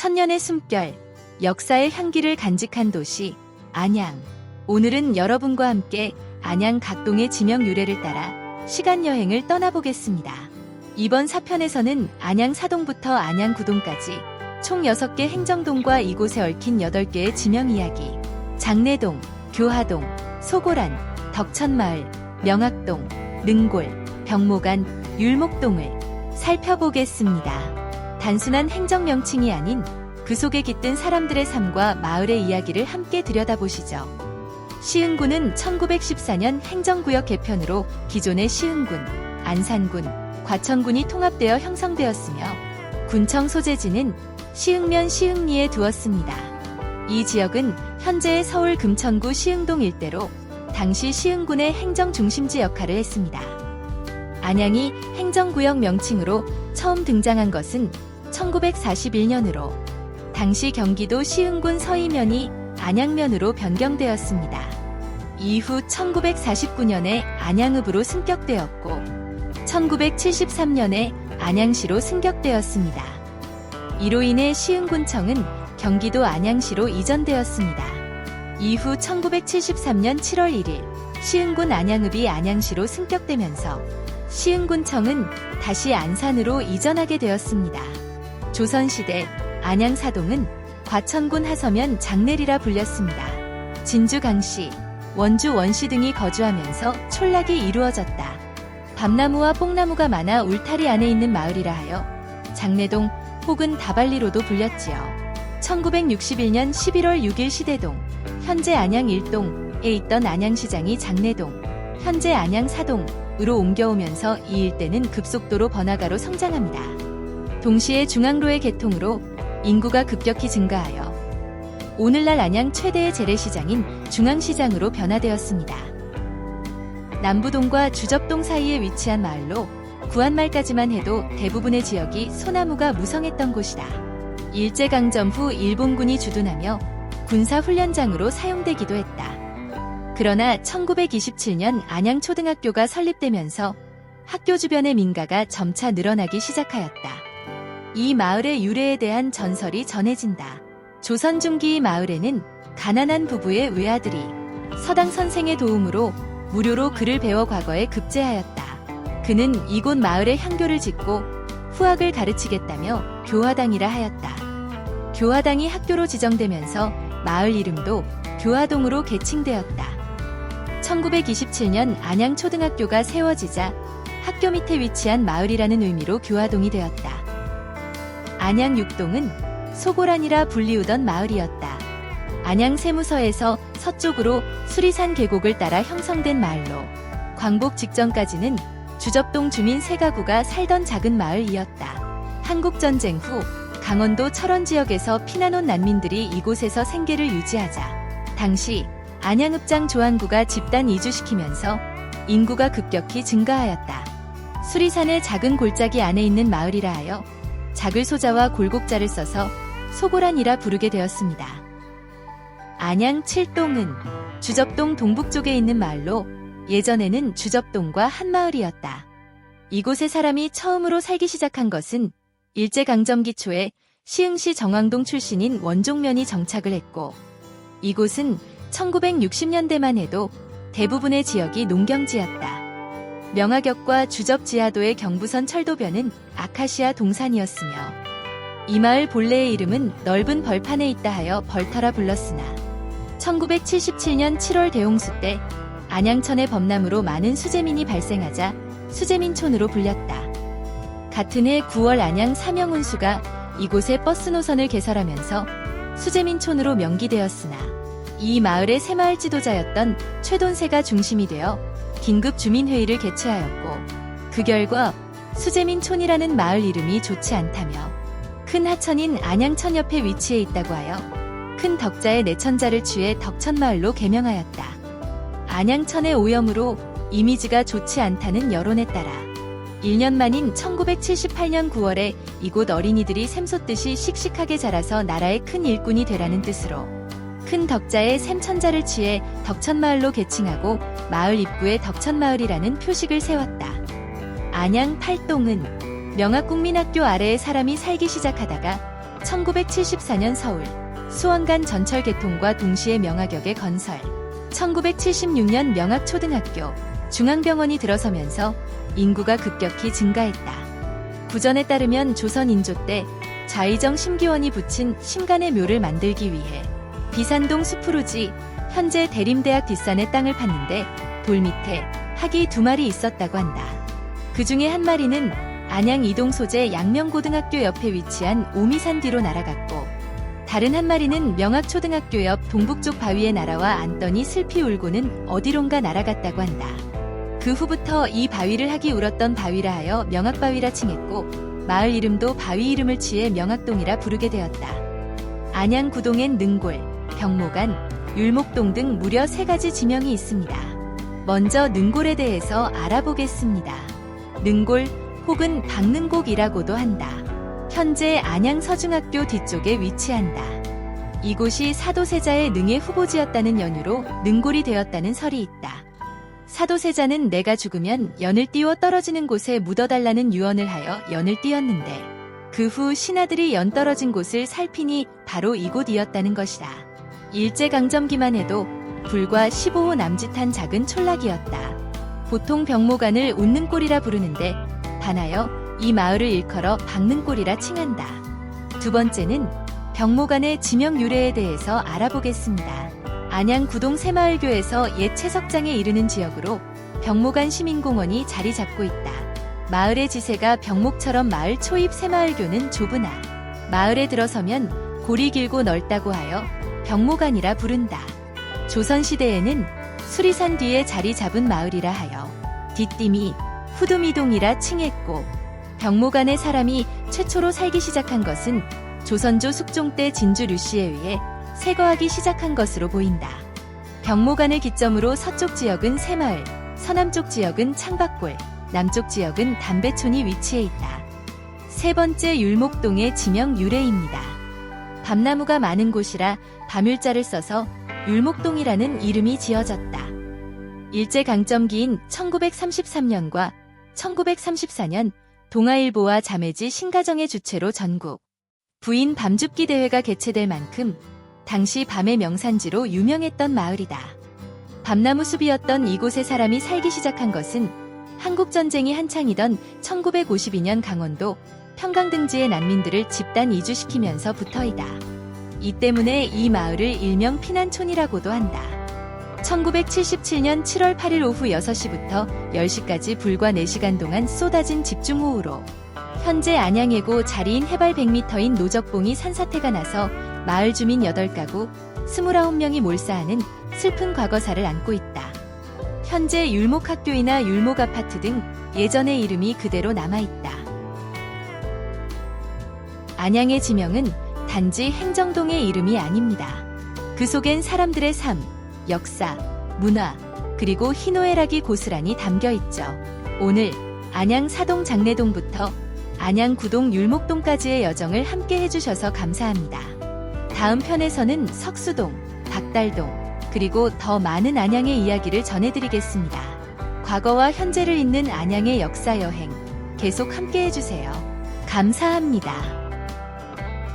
천년의 숨결, 역사의 향기를 간직한 도시, 안양. 오늘은 여러분과 함께 안양 각동의 지명 유래를 따라 시간여행을 떠나보겠습니다. 이번 4편에서는 안양 사동부터 안양 구동까지 총 6개 행정동과 이곳에 얽힌 8개의 지명 이야기, 장내동, 교하동, 소고란, 덕천마을, 명학동, 능골, 병모간, 율목동을 살펴보겠습니다. 단순한 행정 명칭이 아닌 그 속에 깃든 사람들의 삶과 마을의 이야기를 함께 들여다보시죠. 시흥군은 1914년 행정구역 개편으로 기존의 시흥군, 안산군, 과천군이 통합되어 형성되었으며 군청 소재지는 시흥면 시흥리에 두었습니다. 이 지역은 현재의 서울 금천구 시흥동 일대로 당시 시흥군의 행정 중심지 역할을 했습니다. 안양이 행정구역 명칭으로 처음 등장한 것은 1941년으로 당시 경기도 시흥군 서이면이 안양면으로 변경되었습니다. 이후 1949년에 안양읍으로 승격되었고 1973년에 안양시로 승격되었습니다. 이로 인해 시흥군청은 경기도 안양시로 이전되었습니다. 이후 1973년 7월 1일 시흥군 안양읍이 안양시로 승격되면서 시흥군청은 다시 안산으로 이전하게 되었습니다. 조선시대 안양사동은 과천군 하서면 장내리라 불렸습니다. 진주 강씨, 원주 원씨 등이 거주하면서 촌락이 이루어졌다. 밤나무와 뽕나무가 많아 울타리 안에 있는 마을이라 하여 장내동 혹은 다발리로도 불렸지요. 1961년 11월 6일 시대동, 현재 안양 1동에 있던 안양시장이 장내동, 현재 안양 4동으로 옮겨오면서 이 일대는 급속도로 번화가로 성장합니다. 동시에 중앙로의 개통으로 인구가 급격히 증가하여 오늘날 안양 최대의 재래시장인 중앙시장으로 변화되었습니다. 남부동과 주접동 사이에 위치한 마을로 구한말까지만 해도 대부분의 지역이 소나무가 무성했던 곳이다. 일제강점 후 일본군이 주둔하며 군사훈련장으로 사용되기도 했다. 그러나 1927년 안양초등학교가 설립되면서 학교 주변의 민가가 점차 늘어나기 시작하였다. 이 마을의 유래에 대한 전설이 전해진다. 조선 중기 이 마을에는 가난한 부부의 외아들이 서당 선생의 도움으로 무료로 글을 배워 과거에 급제하였다. 그는 이곳 마을에 향교를 짓고 후학을 가르치겠다며 교화당이라 하였다. 교화당이 학교로 지정되면서 마을 이름도 교화동으로 개칭되었다. 1927년 안양초등학교가 세워지자 학교 밑에 위치한 마을이라는 의미로 교화동이 되었다. 안양 6동은 소고란이라 불리우던 마을이었다. 안양 세무서에서 서쪽으로 수리산 계곡을 따라 형성된 마을로 광복 직전까지는 주접동 주민 3가구가 살던 작은 마을이었다. 한국전쟁 후 강원도 철원 지역에서 피난 온 난민들이 이곳에서 생계를 유지하자 당시 안양읍장 조한구가 집단 이주시키면서 인구가 급격히 증가하였다. 수리산의 작은 골짜기 안에 있는 마을이라 하여 작을 소자와 골곡자를 써서 소고란이라 부르게 되었습니다. 안양 7동은 주접동 동북쪽에 있는 마을로 예전에는 주접동과 한마을이었다. 이곳에 사람이 처음으로 살기 시작한 것은 일제강점기 초에 시흥시 정왕동 출신인 원종면이 정착을 했고 이곳은 1960년대만 해도 대부분의 지역이 농경지였다. 명하격과 주접 지하도의 경부선 철도변은 아카시아 동산이었으며 이 마을 본래의 이름은 넓은 벌판에 있다 하여 벌터라 불렀으나 1977년 7월 대홍수 때 안양천의 범람으로 많은 수재민이 발생하자 수재민촌으로 불렸다. 같은 해 9월 안양 사명운수가 이곳에 버스 노선을 개설하면서 수재민촌으로 명기되었으나 이 마을의 새마을 지도자였던 최돈세가 중심이 되어 긴급 주민회의를 개최하였고 그 결과 수재민촌이라는 마을 이름이 좋지 않다며 큰 하천인 안양천 옆에 위치해 있다고 하여 큰 덕자의 내천자를 취해 덕천마을로 개명하였다. 안양천의 오염으로 이미지가 좋지 않다는 여론에 따라 1년 만인 1978년 9월에 이곳 어린이들이 샘솟듯이 씩씩하게 자라서 나라의 큰 일꾼이 되라는 뜻으로 큰 덕자의 샘천자를 취해 덕천마을로 개칭하고 마을 입구에 덕천마을이라는 표식을 세웠다. 안양 8동은 명학국민학교 아래에 사람이 살기 시작하다가 1974년 서울 수원간 전철 개통과 동시에 명학역의 건설, 1976년 명학초등학교, 중앙병원이 들어서면서 인구가 급격히 증가했다. 구전에 따르면 조선 인조 때 좌의정 심기원이 붙인 심간의 묘를 만들기 위해 비산동 수프루지 현재 대림대학 뒷산의 땅을 팠는데 돌 밑에 학이 2마리 있었다고 한다. 그 중에 한 마리는 안양 이동 소재 양명고등학교 옆에 위치한 오미산 뒤로 날아갔고, 다른 한 마리는 명학초등학교 옆 동북쪽 바위에 날아와 앉더니 슬피 울고는 어디론가 날아갔다고 한다. 그 후부터 이 바위를 학이 울었던 바위라 하여 명학바위라 칭했고, 마을 이름도 바위 이름을 취해 명학동이라 부르게 되었다. 안양 구동엔 능골, 병모간, 율목동 등 무려 3가지 지명이 있습니다. 먼저 능골에 대해서 알아보겠습니다. 능골 혹은 박능곡이라고도 한다. 현재 안양 서중학교 뒤쪽에 위치한다. 이곳이 사도세자의 능의 후보지였다는 연유로 능골이 되었다는 설이 있다. 사도세자는 내가 죽으면 연을 띄워 떨어지는 곳에 묻어달라는 유언을 하여 연을 띄었는데, 그 후 신하들이 연 떨어진 곳을 살피니 바로 이곳이었다는 것이다. 일제강점기만 해도 불과 15호 남짓한 작은 촌락이었다. 보통 병모간을 웃는골이라 부르는데 반하여 이 마을을 일컬어 박능골이라 칭한다. 두 번째는 병모간의 지명 유래에 대해서 알아보겠습니다. 안양 구동 새마을교에서 옛 채석장에 이르는 지역으로 병모간 시민공원이 자리 잡고 있다. 마을의 지세가 병목처럼 마을 초입 새마을교는 좁으나 마을에 들어서면 골이 길고 넓다고 하여 병모간이라 부른다. 조선시대에는 수리산 뒤에 자리 잡은 마을이라 하여 뒷띠미 후두미동이라 칭했고, 병모간의 사람이 최초로 살기 시작한 것은 조선조 숙종 때 진주 류씨에 의해 세거하기 시작한 것으로 보인다. 병모간을 기점으로 서쪽 지역은 새마을, 서남쪽 지역은 창밖골, 남쪽 지역은 담배촌이 위치해 있다. 세 번째 율목동의 지명 유래입니다. 밤나무가 많은 곳이라 밤율자를 써서 율목동이라는 이름이 지어졌다. 일제강점기인 1933년과 1934년 동아일보와 자매지 신가정의 주최로 전국 부인 밤줍기 대회가 개최될 만큼 당시 밤의 명산지로 유명했던 마을이다. 밤나무 숲이었던 이곳에 사람이 살기 시작한 것은 한국전쟁이 한창이던 1952년 강원도 평강 등지의 난민들을 집단 이주시키면서부터이다. 이 때문에 이 마을을 일명 피난촌이라고도 한다. 1977년 7월 8일 오후 6시부터 10시까지 불과 4시간 동안 쏟아진 집중호우로 현재 안양예고 자리인 해발 100m인 노적봉이 산사태가 나서 마을 주민 8가구 29명이 몰사하는 슬픈 과거사를 안고 있다. 현재 율목학교이나 율목아파트 등 예전의 이름이 그대로 남아있다. 안양의 지명은 단지 행정동의 이름이 아닙니다. 그 속엔 사람들의 삶, 역사, 문화, 그리고 희노애락이 고스란히 담겨있죠. 오늘 안양 사동 장내동부터 안양 구동 율목동까지의 여정을 함께 해주셔서 감사합니다. 다음 편에서는 석수동, 박달동, 그리고 더 많은 안양의 이야기를 전해드리겠습니다. 과거와 현재를 잇는 안양의 역사 여행 계속 함께 해주세요. 감사합니다.